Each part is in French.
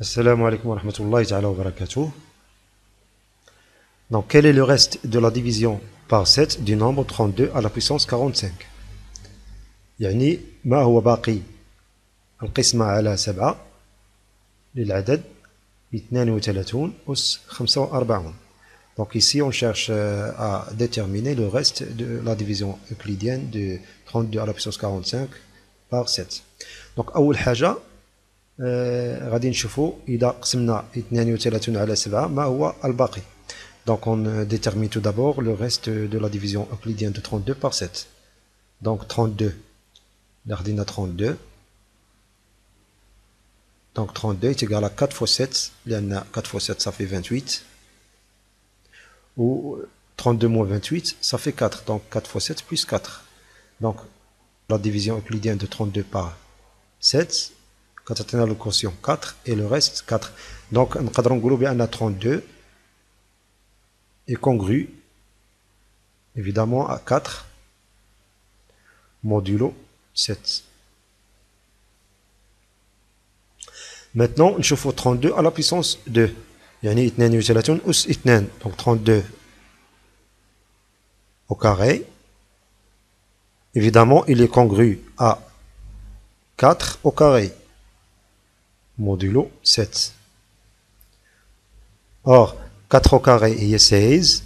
Assalamu alaikum wa rahmatullahi ta'ala wa barakatuh. Donc, quel est le reste de la division par 7 du nombre 32 à la puissance 45? يعني ما هو باقي القسمة على 7 للعدد 32 أس 45. Donc ici on cherche à déterminer le reste de la division euclidienne de 32 à la puissance 45 par 7. Donc أول حاجة غادي نشوفوا إذا قسمنا 32 على 7 ما هو الباقي. Donc on détermine tout d'abord le reste de la division euclidienne de 32 par 7. Donc 32, l'ardina 32. Donc 32 est égal à 4 fois 7, 4 fois 7 ça fait 28. Ou 32 moins 28, ça fait 4. Donc 4 fois 7 plus 4. Donc la division euclidienne de 32 par 7, quand on a le quotient 4 et le reste 4. Donc on a 32 est congru évidemment à 4 modulo 7. Maintenant, on chauffe 32 à la puissance 2. يعني 32 أس 2. Donc 32 au carré. Évidemment, il est congru à 4 au carré. Modulo 7. Or, 4 au carré هي 16.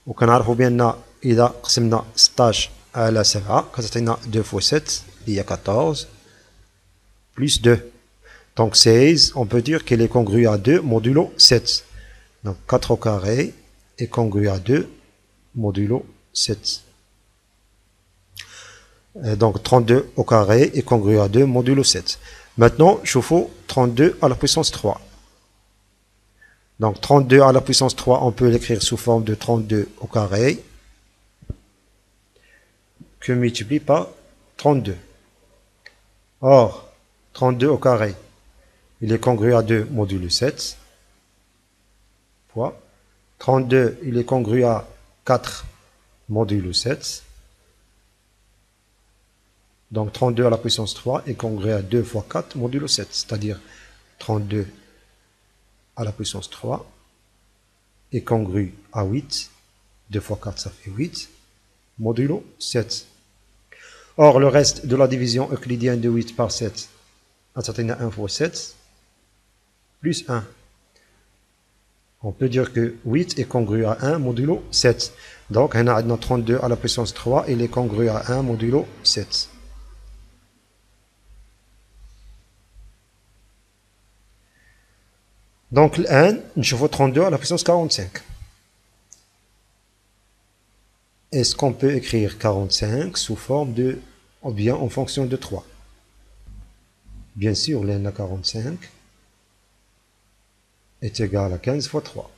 وكنعرفوا بأن إذا قسمنا 16 على 7 كتعطينا 2 fois 7 هي 14 plus 2. Donc 16, on peut dire qu'il est congru à 2 modulo 7. Donc 4 au carré est congru à 2 modulo 7. Donc 32 au carré est congru à 2 modulo 7. Maintenant, chauffe 32 à la puissance 3. Donc 32 à la puissance 3, on peut l'écrire sous forme de 32 au carré que multiplie par 32. Or, 32 au carré, il est congru à 2 modulo 7 fois 32, il est congru à 4 modulo 7. Donc 32 à la puissance 3 est congru à 2 fois 4 modulo 7, c'est-à-dire 32 à la puissance 3 est congru à 8. 2 fois 4, ça fait 8 modulo 7. Or, le reste de la division euclidienne de 8 par 7, c'est 1 fois 7, plus 1. On peut dire que 8 est congru à 1 modulo 7. Donc, on a 32 à la puissance 3, il est congru à 1 modulo 7. Donc, الآن نشوفوا 32 à la puissance 45. Est-ce qu'on peut écrire 45 sous forme de, ou bien en fonction de 3? Bien sûr, l'un à 45 est égal à 15 fois 3.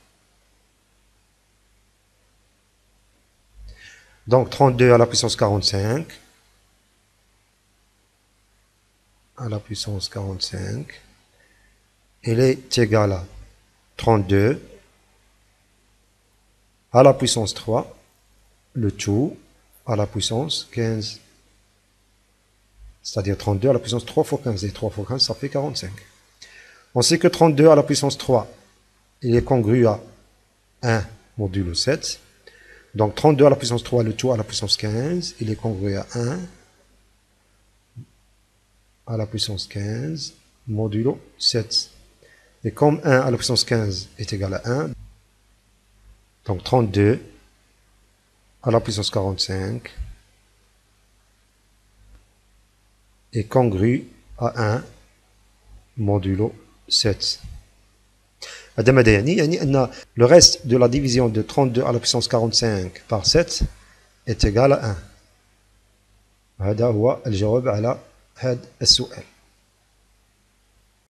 Donc 32 à la puissance 45 à la puissance 45, il est égal à 32 à la puissance 3, le tout à la puissance 15. C'est-à-dire 32 à la puissance 3 fois 15. Et 3 fois 15, ça fait 45. On sait que 32 à la puissance 3, il est congru à 1 modulo 7. Donc 32 à la puissance 3, le tout à la puissance 15, il est congru à 1 à la puissance 15 modulo 7. Et comme 1 à la puissance 15 est égal à 1, donc 32 à la puissance 45 est congru à 1 modulo 7. Le reste de la division de 32 à la puissance 45 par 7 est égal à 1. هذا هو الجواب على هذا السؤال.